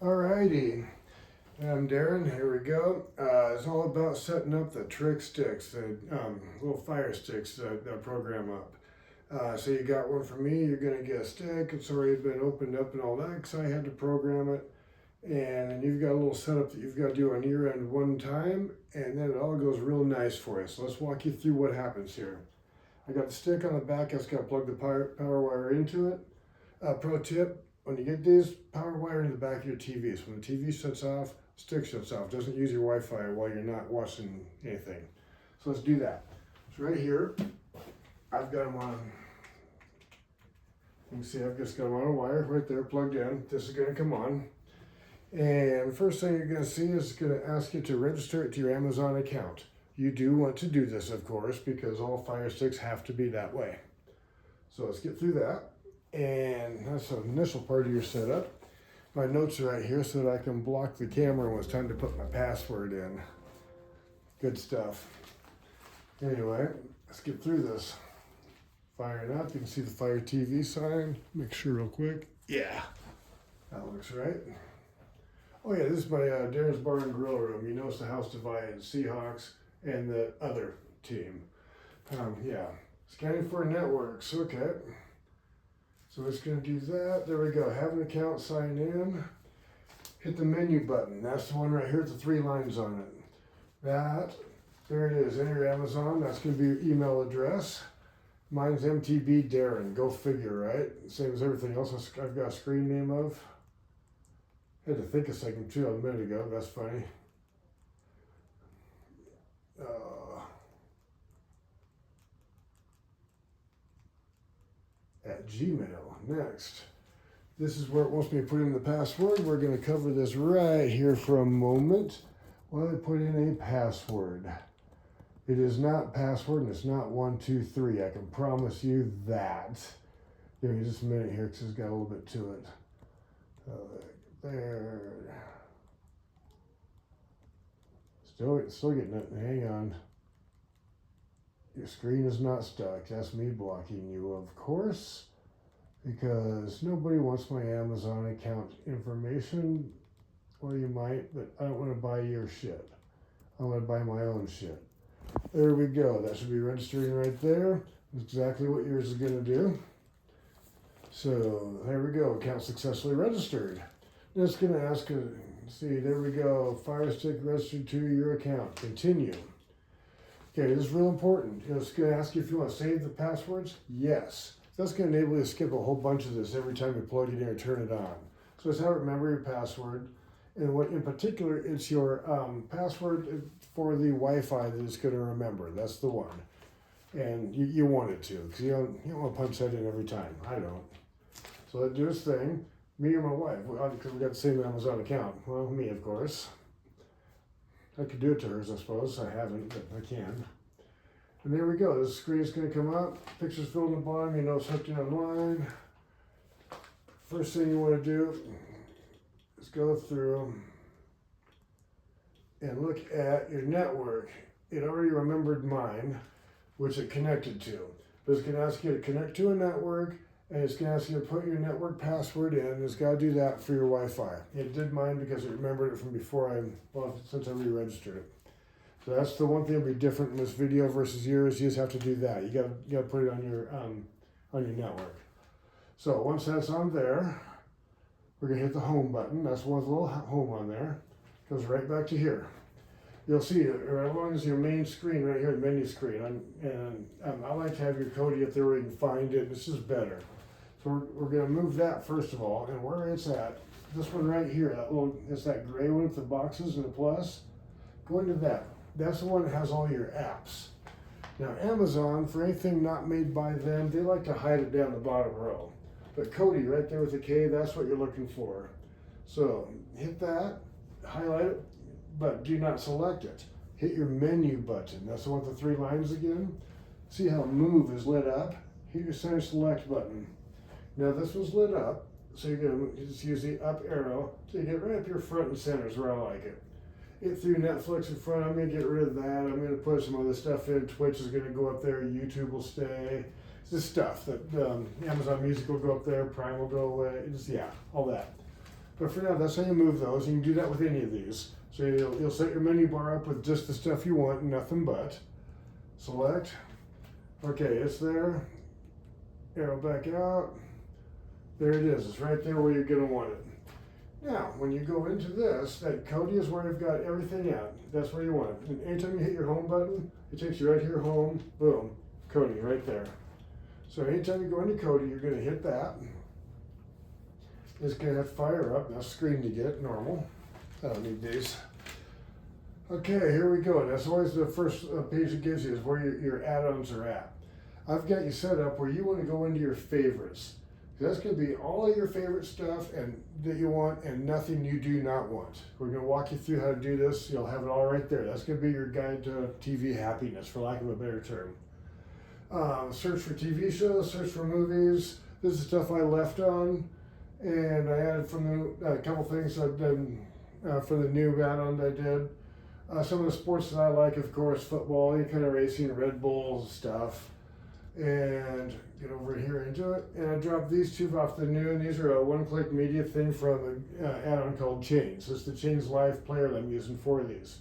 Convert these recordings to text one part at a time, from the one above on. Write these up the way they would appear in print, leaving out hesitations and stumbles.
Alrighty, I'm Darren. Here we go. It's all about setting up the trick sticks, the little fire sticks that program up. So you got one for me. You're gonna get a stick. It's already been opened up and all that because I had to program it. And then you've got a little setup that you've got to do on your end one time, and then it all goes real nice for you. So let's walk you through what happens here. I got the stick on the back. I just got to plug the power wire into it. Pro tip: when you get these, power wire in the back of your TV. So when the TV shuts off, stick shuts off. Doesn't use your Wi-Fi while you're not watching anything. So let's do that. So right here, I've got them on. You can see I've just got them on a wire right there plugged in. This is going to come on. And the first thing you're going to see is it's going to ask you to register it to your Amazon account. You do want to do this, of course, because all Fire Sticks have to be that way. So let's get through that. And that's the initial part of your setup. My notes are right here so that I can block the camera when it's time to put my password in. Good stuff. Anyway, let's get through this. Firing up, you can see the Fire TV sign. Make sure real quick. Yeah, that looks right. Oh yeah, this is my Darren's Bar and Grill room. You notice the house divided, Seahawks and the other team. Yeah, scanning for networks, okay. So it's going to do that. There we go. Have an account, sign in. Hit the menu button. That's the one right here with the 3 lines on it. There it is. Enter Amazon. That's going to be your email address. Mine's MTB Darren. Go figure, right? Same as everything else I've got a screen name of. Had to think a second too a minute ago. That's funny. At Gmail. Next. This is where it wants me to put in the password. We're going to cover this right here for a moment while I put in a password. It is not password and it's not 1, 2, 3. I can promise you that. Give me just a minute here because it's got a little bit to it. There. Still getting it. Hang on. Your screen is not stuck. That's me blocking you, of course, because nobody wants my Amazon account information. Well, you might, but I don't want to buy your shit. I want to buy my own shit. There we go. That should be registering right there. That's exactly what yours is going to do. So there we go. Account successfully registered. Now it's going to ask, see, there we go. Fire Stick registered to your account. Continue. Okay, this is real important. It's going to ask you if you want to save the passwords. Yes. That's going to enable you to skip a whole bunch of this every time you plug it in or turn it on. So it's how to remember your password. And what in particular, it's your password for the Wi-Fi that it's going to remember. That's the one. And you want it to, because you don't want to punch that in every time. I don't. So let's do this thing. Me or my wife, because we got the same Amazon account. Well, me, of course. I could do it to hers, I suppose. I haven't, but I can. And there we go. This screen is going to come up. Pictures filled in the bottom. You know it's hooked in online. First thing you want to do is go through and look at your network. It already remembered mine, which it connected to. But it's going to ask you to connect to a network, and it's going to ask you to put your network password in. It's got to do that for your Wi-Fi. It did mine because it remembered it from before since I re-registered it. So that's the one thing that'll be different in this video versus yours. You just have to do that. You got to put it on your network. So once that's on there, we're going to hit the home button. That's one with a little home on there. Goes right back to here. You'll see it right along as your main screen right here, the menu screen. I like to have your Kodi up there where you can find it. This is better. So we're going to move that first of all, and where it's at, this one right here, it's that gray one with the boxes and the plus. Go into that. That's the one that has all your apps. Now Amazon, for anything not made by them, they like to hide it down the bottom row. But Kodi right there with the K, that's what you're looking for. So hit that, highlight it, but do not select it. Hit your menu button. That's the one with the 3 lines again. See how Move is lit up? Hit your center select button. Now this was lit up, so you're going to just use the up arrow to get right up your front and center is where I like it. It threw Netflix in front. I'm going to get rid of that. I'm going to put some other stuff in. Twitch is going to go up there. YouTube will stay. It's this stuff that Amazon Music will go up there. Prime will go away. Just, yeah, all that. But for now, that's how you move those. You can do that with any of these. So you'll set your menu bar up with just the stuff you want and nothing but. Select. Okay, it's there. Arrow back out. There it is. It's right there where you're going to want it. Now, when you go into this, that Kodi is where you've got everything at. That's where you want it. And anytime you hit your home button, it takes you right here, home, boom, Kodi right there. So anytime you go into Kodi, you're going to hit that. It's going to have to fire up. That's screen to get, normal. I don't need these. Okay, here we go. That's always the first page it gives you is where your add-ons are at. I've got you set up where you want to go into your favorites. That's going to be all of your favorite stuff and that you want and nothing you do not want. We're going to walk you through how to do this. You'll have it all right there. That's going to be your guide to TV happiness, for lack of a better term. Search for TV shows, search for movies. This is stuff I left on, and I added from a couple things I've done for the new add-on that I did. Some of the sports that I like, of course, football, any kind of racing, Red Bull stuff. And get over here into it. And I dropped these two off the new, and these are a one-click media thing from an add-on called Chains. This is the Chains Live player that I'm using for these.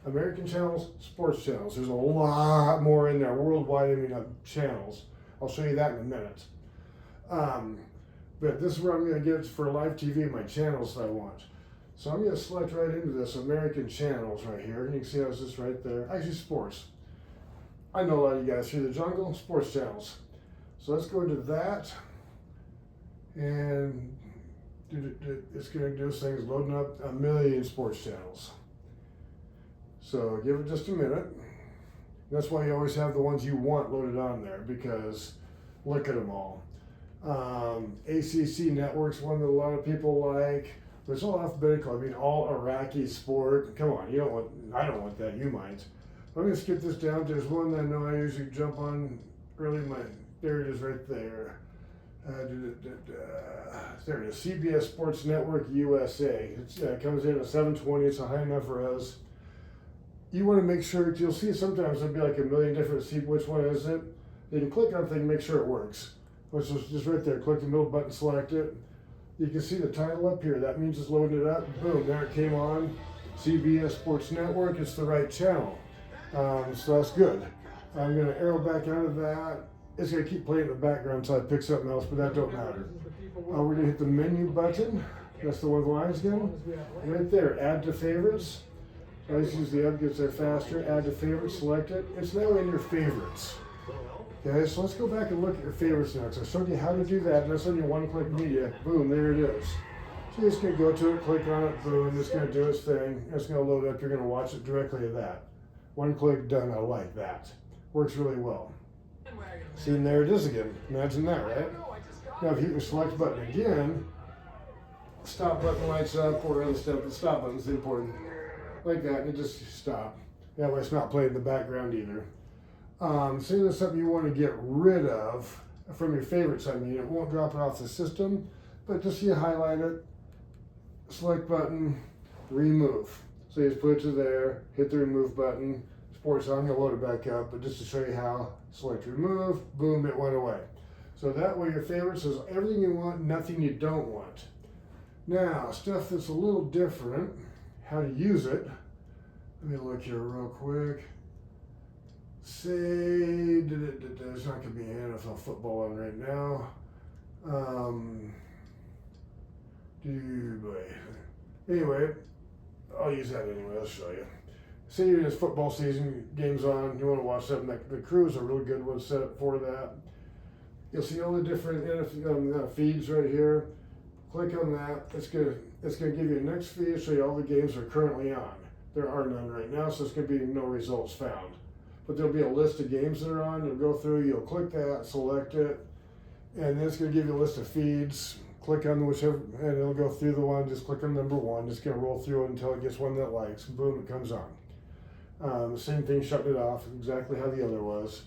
American channels, sports channels. There's a lot more in there, worldwide, channels. I'll show you that in a minute. But this is where I'm going to get for live TV, my channels that I want. So I'm going to select right into this American channels right here. And you can see how it's just right there. Actually, sports. I know a lot of you guys through the jungle, sports channels. So let's go into that. And it's going to do this thing, is loading up 1 million sports channels. So give it just a minute. That's why you always have the ones you want loaded on there, because look at them all. ACC Network's one that a lot of people like. But it's all alphabetical. I mean, all Iraqi sport. Come on, I don't want that. You might. I'm going to skip this down. There's one that I know I usually jump on early. There it is right there. There it is. CBS Sports Network USA. It comes in at 720. It's a high enough res. You want to make sure, you'll see sometimes there'll be like 1 million different, see which one is it. You can click on thing, make sure it works. Which is just right there. Click the middle button, select it. You can see the title up here. That means it's loading it up. Boom, there it came on. CBS Sports Network. It's the right channel. So that's good. I'm going to arrow back out of that. It's going to keep playing in the background until I pick something else, but that don't matter. We're going to hit the menu button. That's the one with lines again. Right there, add to favorites. I always use the up, gets there faster. Add to favorites, select it. It's now in your favorites. Okay, so let's go back and look at your favorites next. I showed you how to do that, and that's on your one-click media. Boom, there it is. So you're just going to go to it, click on it, boom, it's going to do its thing. It's going to load up. You're going to watch it directly at that. One click, done. I like that. Works really well. See, and there it is again. Imagine that, right? Now, if you hit the select button again, stop button lights up, or other stuff. The stop button is important. Like that, and it just stop. That way it's not playing in the background either. Say there's something you want to get rid of from your favorites. I mean, it won't drop it off the system, but just you highlight it, select button, remove. So you just put it to there, hit the remove button. Sports, I'm going to load it back up, but just to show you how, select remove, boom, it went away. So that way your favorites is everything you want, nothing you don't want. Now, stuff that's a little different, how to use it. Let me look here real quick. Say, there's not going to be an NFL football on right now. Anyway, I'll use that anyway, I'll show you. Say you're in this football season, game's on, you want to watch something, the Crew is a really good one set up for that. You'll see all the different feeds right here. Click on that. It's gonna give you a next feed, show you all the games that are currently on. There are none right now, so it's gonna be no results found. But there'll be a list of games that are on. You'll go through, you'll click that, select it, and then it's gonna give you a list of feeds. Click on whichever, and it'll go through the one. Just click on number one. It's gonna roll through it until it gets one that likes. Boom, it comes on. The same thing, shutting it off, exactly how the other was.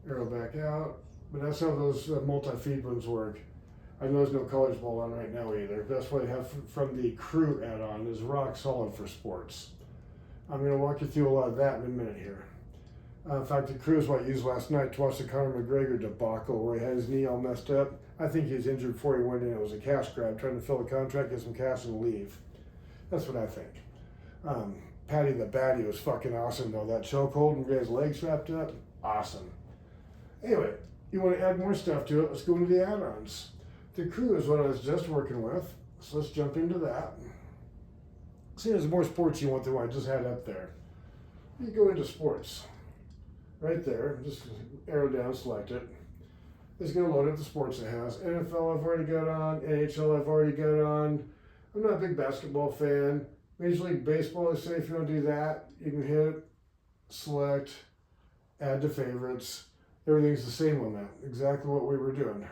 Arrow back out. But that's how those multi-feed ones work. I know there's no college ball on right now either. That's what I have from the Crew add-on, is rock solid for sports. I'm going to walk you through a lot of that in a minute here. In fact, the crew is what I used last night to watch the Conor McGregor debacle where he had his knee all messed up. I think he was injured before he went in. It was a cash grab, trying to fill a contract, get some cash, and leave. That's what I think. Paddy the Baddy was fucking awesome, though. That chokehold and get his legs wrapped up, awesome. Anyway, you want to add more stuff to it, let's go into the add-ons. The crew is what I was just working with, so let's jump into that. See, there's more sports you want than what I just had up there. You go into sports. Right there, just arrow down, select it. It's going to load up the sports it has. NFL I've already got on, NHL I've already got on. I'm not a big basketball fan. Major League Baseball, I say if you want to do that, you can hit, select, add to favorites. Everything's the same on that, exactly what we were doing.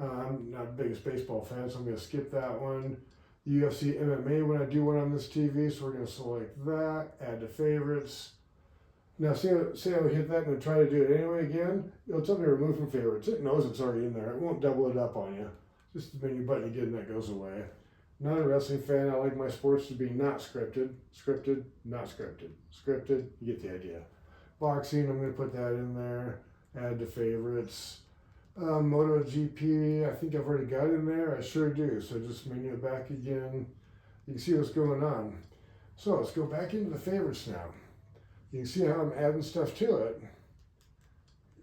I'm not the biggest baseball fan, so I'm going to skip that one. The UFC MMA when I do one on this TV, so we're going to select that, add to favorites. Now, see how we hit that and try to do it anyway again? It'll tell me remove from favorites. It knows it's already in there. It won't double it up on you. Just the menu button again, that goes away. Not a wrestling fan. I like my sports to be not scripted. Scripted, not scripted. Scripted, you get the idea. Boxing, I'm going to put that in there. Add to favorites. MotoGP, I think I've already got it in there. I sure do. So just menu it back again. You can see what's going on. So let's go back into the favorites now. You can see how I'm adding stuff to it.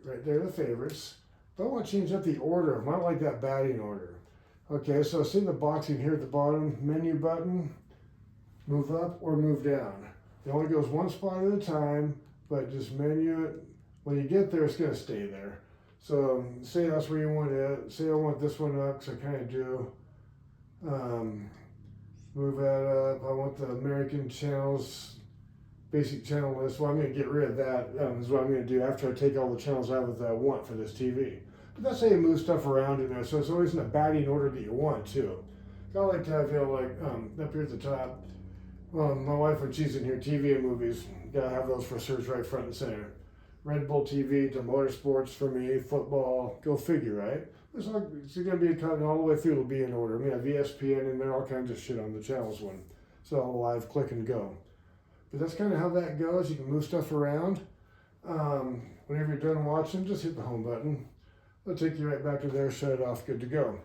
Right there, the favorites. But I want to change up the order of them. I don't like that batting order. Okay, so see the boxing here at the bottom, menu button, move up or move down. It only goes one spot at a time, but just menu it. When you get there, it's going to stay there. So say that's where you want it. Say I want this one up, because I kind of do. Move that up. I want the American channels. Basic channel list. Well, I'm going to get rid of that. Is what I'm going to do after I take all the channels out that I want for this TV. But that's how you move stuff around in there. So it's always in the batting order that you want too. I like to have, like up here at the top. My wife, when she's in here, TV and movies, gotta have those for search right front and center. Red Bull TV to motorsports for me, football. Go figure, right? It's going to be kind of all the way through. It'll be in order. We have ESPN in there, all kinds of shit on the channels one. So all live, click and go. But that's kind of how that goes. You can move stuff around. Whenever you're done watching, just hit the home button. It'll take you right back to there, shut it off, good to go.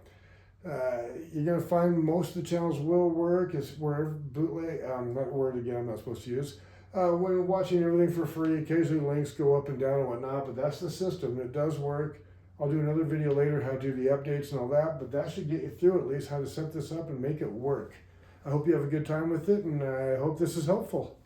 You're going to find most of the channels will work. It's wherever bootleg, that word again I'm not supposed to use. When watching everything for free, occasionally links go up and down and whatnot, but that's the system. It does work. I'll do another video later how to do the updates and all that, but that should get you through at least how to set this up and make it work. I hope you have a good time with it, and I hope this is helpful.